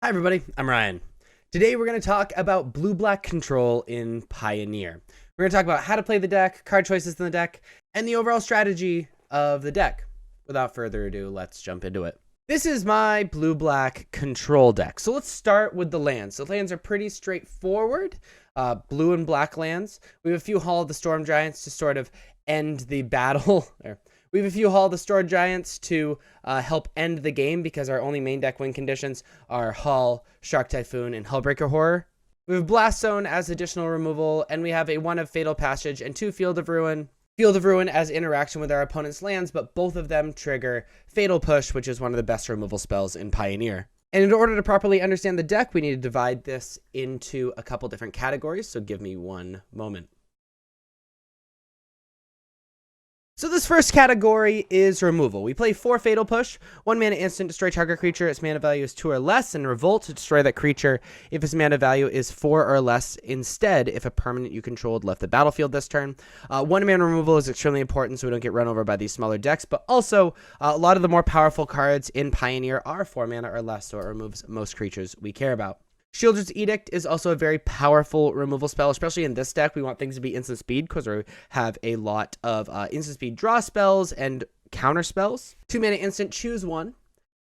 Hi everybody, I'm Ryan. Today we're going to talk about blue-black control in Pioneer. We're going to talk about how to play the deck, card choices in the deck, and the overall strategy of the deck. Without further ado, let's jump into it. This is my blue-black control deck. So let's start with the lands. The lands are pretty straightforward. Blue and black lands. We have a few Hall of the Storm Giants to sort of end the battle. We have a few Hall of the Storm Giants to help end the game because our only main deck win conditions are Hull, Shark Typhoon, and Hullbreaker Horror. We have Blast Zone as additional removal, and we have a 1 of Fatal Passage and 2 Field of Ruin. Field of Ruin as interaction with our opponent's lands, but both of them trigger Fatal Push, which is one of the best removal spells in Pioneer. And in order to properly understand the deck, we need to divide this into a couple different categories, so give me one moment. So this first category is removal. We play 4 Fatal Push, 1 mana instant, destroy target creature. Its mana value is 2 or less, and Revolt to destroy that creature if its mana value is 4 or less instead if a permanent you controlled left the battlefield this turn. 1 mana removal is extremely important so we don't get run over by these smaller decks, but also a lot of the more powerful cards in Pioneer are 4 mana or less, so it removes most creatures we care about. Sheoldred's Edict is also a very powerful removal spell, especially in this deck. We want things to be instant speed because we have a lot of instant speed draw spells and counter spells. 2 mana instant, choose one.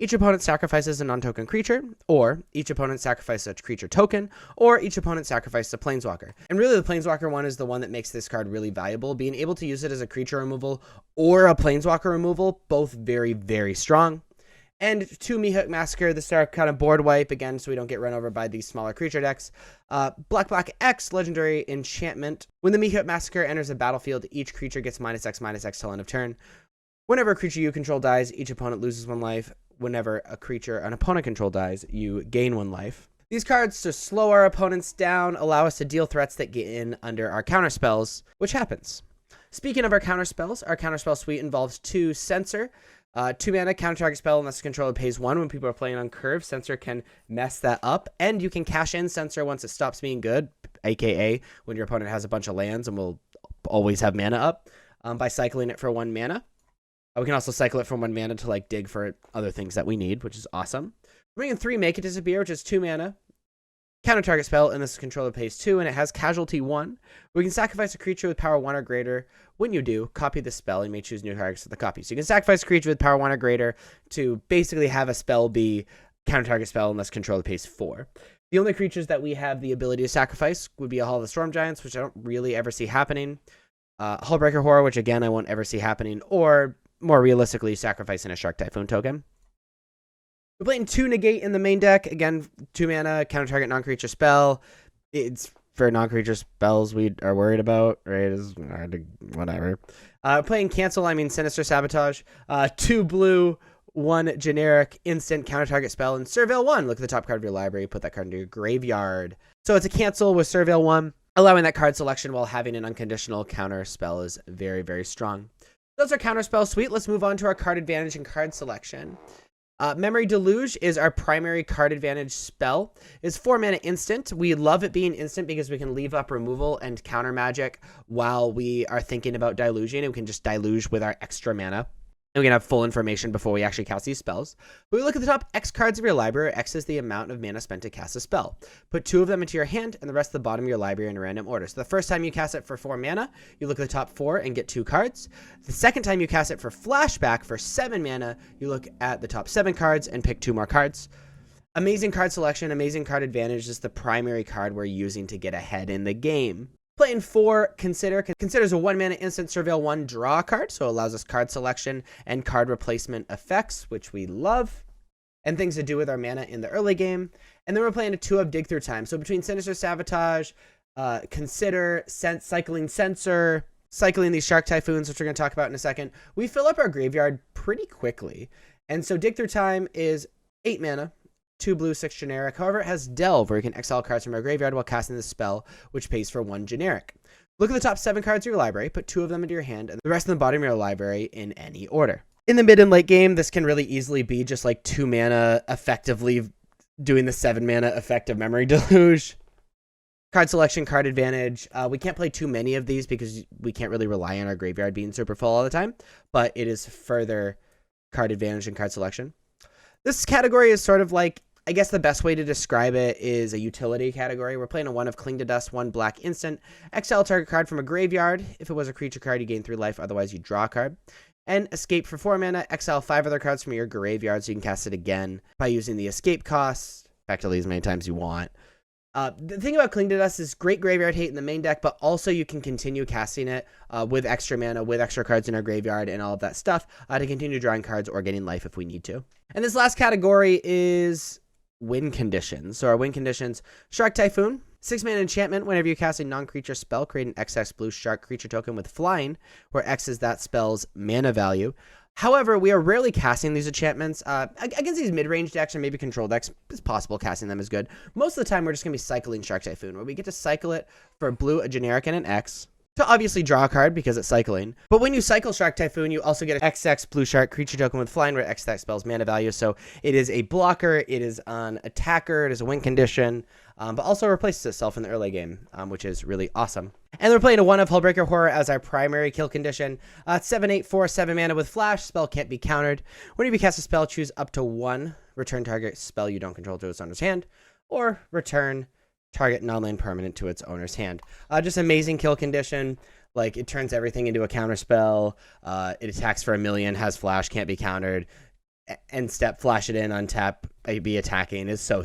Each opponent sacrifices a non-token creature, or each opponent sacrifices a creature token, or each opponent sacrifices a planeswalker. And really the planeswalker one is the one that makes this card really valuable. Being able to use it as a creature removal or a planeswalker removal, both very, very strong. And 2 Meathook Massacre, this is our kind of board wipe, again, so we don't get run over by these smaller creature decks. Black X, Legendary Enchantment. When the Meathook Massacre enters the battlefield, each creature gets -X till end of turn. Whenever a creature you control dies, each opponent loses 1 life. Whenever a creature an opponent control dies, you gain 1 life. These cards to slow our opponents down, allow us to deal threats that get in under our counterspells, which happens. Speaking of our counterspells, our counterspell suite involves 2 Censor. 2 mana counter target spell unless the controller pays 1 when people are playing on curve. Censor can mess that up, and you can cash in Censor once it stops being good, aka when your opponent has a bunch of lands and will always have mana up, by cycling it for 1 mana. We can also cycle it from 1 mana to like dig for other things that we need, which is awesome. We're bringing 3 Make It Disappear, which is 2 mana. Counter target spell, and this controller pays 2, and it has casualty 1. We can sacrifice a creature with power 1 or greater. When you do, copy the spell and you may choose new targets for the copy. So you can sacrifice a creature with power 1 or greater to basically have a spell be counter target spell unless controller pays 4. The only creatures that we have the ability to sacrifice would be a Hall of the Storm Giants, which I don't really ever see happening. Hullbreaker Horror, which again I won't ever see happening, or more realistically, sacrificing a Shark Typhoon token. We're playing 2 Negate in the main deck. Again, 2 mana, counter target non-creature spell. It's for non-creature spells we are worried about, right? It's whatever. Playing Cancel, I mean Sinister Sabotage. 2 blue, 1 generic instant counter target spell, and Surveil 1. Look at the top card of your library, put that card into your graveyard. So it's a cancel with Surveil 1. Allowing that card selection while having an unconditional counter spell is very, very strong. That's our counter spell suite. Let's move on to our card advantage and card selection. Memory Deluge is our primary card advantage spell. It's 4 mana instant. We love it being instant because we can leave up removal and counter magic while we are thinking about diluging, and we can just deluge with our extra mana. And we can have full information before we actually cast these spells. But we look at the top X cards of your library. X is the amount of mana spent to cast a spell. Put 2 of them into your hand and the rest at the bottom of your library in a random order. So the first time you cast it for 4 mana, you look at the top 4 and get 2 cards. The second time you cast it for flashback for 7 mana, you look at the top 7 cards and pick 2 more cards. Amazing card selection, amazing card advantage is the primary card we're using to get ahead in the game. Playing 4 Consider. Consider is a 1 mana instant Surveil 1 draw card, so it allows us card selection and card replacement effects, which we love, and things to do with our mana in the early game. And then we're playing a 2 of Dig Through Time. So between Sinister Sabotage, Consider, cycling Censor, cycling these Shark Typhoons, which we're going to talk about in a second, we fill up our graveyard pretty quickly. And so Dig Through Time is 8 mana. 2 blue, 6 generic. However, it has Delve, where you can exile cards from our graveyard while casting this spell, which pays for 1 generic. Look at the top 7 cards of your library, put 2 of them into your hand, and the rest in the bottom of your library in any order. In the mid and late game, this can really easily be just like 2 mana, effectively doing the 7 mana effect of Memory Deluge. Card selection, card advantage. We can't play too many of these because we can't really rely on our graveyard being super full all the time, but it is further card advantage and card selection. This category is sort of like I guess the best way to describe it is a utility category. We're playing a 1 of Cling to Dust, 1 black instant. Exile target card from a graveyard. If it was a creature card, you gain 3 life, otherwise you draw a card. And escape for 4 mana. Exile 5 other cards from your graveyard so you can cast it again by using the escape cost, effectively as many times you want. The thing about Cling to Dust is great graveyard hate in the main deck, but also you can continue casting it with extra mana, with extra cards in our graveyard and all of that stuff to continue drawing cards or getting life if we need to. And this last category is win conditions. So our win conditions: Shark Typhoon, 6-mana enchantment. Whenever you cast a non-creature spell, create an XX blue shark creature token with flying, where X is that spell's mana value. However, we are rarely casting these enchantments. Against these mid-range decks or maybe control decks, it's possible casting them is good. Most of the time, we're just going to be cycling Shark Typhoon, where we get to cycle it for a blue, a generic, and an X, to obviously draw a card because it's cycling. But when you cycle Shark Typhoon, you also get an XX blue shark creature token with flying, where X that spell's mana value. So it is a blocker, it is an attacker, it is a win condition, but also replaces itself in the early game, which is really awesome. And we're playing a 1 of Hullbreaker Horror as our primary kill condition. 7/8 for 7 mana with flash. Spell can't be countered. Whenever you cast a spell, choose up to 1. Return target spell you don't control to its owner's hand, or return target non-land permanent to its owner's hand. Just amazing kill condition. Like, it turns everything into a counter spell. It attacks for 1,000,000, has flash, can't be countered. End step, flash it in, untap, be attacking. Is so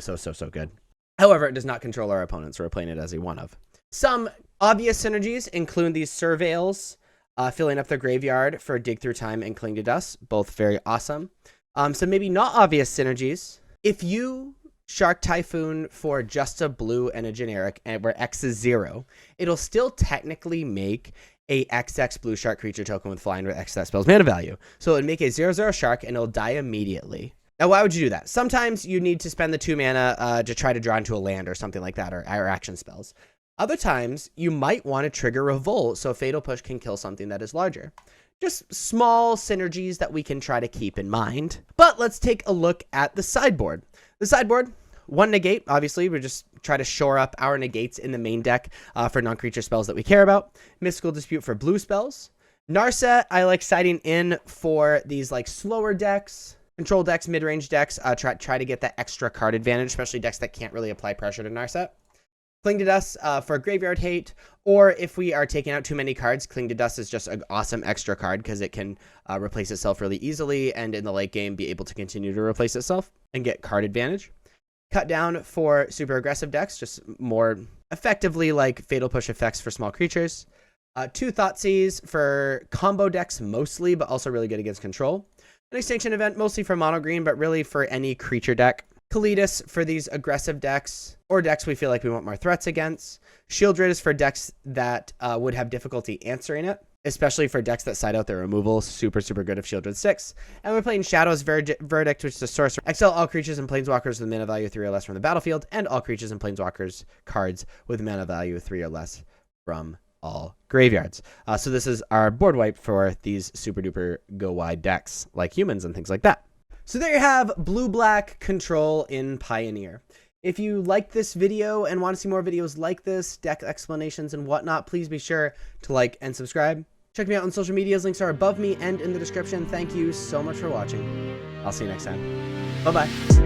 good. However, it does not control our opponents, so we're playing it as a 1 of. Some obvious synergies include these Surveils, filling up their graveyard for Dig Through Time and Cling to Dust, both very awesome. So maybe not obvious synergies. If you Shark Typhoon for just a blue and a generic, and where X is 0, it'll still technically make a XX blue shark creature token with flying, where X that spell's mana value. So it would make a 0/0 shark, and it'll die immediately. Now, why would you do that? Sometimes you need to spend the 2 mana to try to draw into a land or something like that, or action spells. Other times, you might want to trigger Revolt so Fatal Push can kill something that is larger. Just small synergies that we can try to keep in mind. But let's take a look at the sideboard. The sideboard, 1 negate, obviously. We just try to shore up our negates in the main deck for non-creature spells that we care about. Mystical Dispute for blue spells. Narset, I like siding in for these like slower decks, control decks, mid-range decks. Try to get that extra card advantage, especially decks that can't really apply pressure to Narset. Cling to Dust for graveyard hate, or if we are taking out too many cards, Cling to Dust is just an awesome extra card because it can replace itself really easily, and in the late game be able to continue to replace itself and get card advantage. Cut Down for super aggressive decks, just more effectively like Fatal Push effects for small creatures. 2 Thoughtseize for combo decks mostly, but also really good against control. An Extinction Event mostly for mono green, but really for any creature deck. Kalitas for these aggressive decks, or decks we feel like we want more threats against. Shieldred is for decks that would have difficulty answering it, especially for decks that side out their removal. Super good if Shieldred 6. And we're playing Shadow's Verdict, which is a sorcerer. Exile all creatures and planeswalkers with mana value 3 or less from the battlefield, and all creatures and planeswalkers cards with mana value 3 or less from all graveyards. So this is our board wipe for these super duper go wide decks, like humans and things like that. So there you have blue-black control in Pioneer. If you like this video and want to see more videos like this, deck explanations and whatnot, please be sure to like and subscribe. Check me out on social medias. Links are above me and in the description. Thank you so much for watching. I'll see you next time. Bye-bye.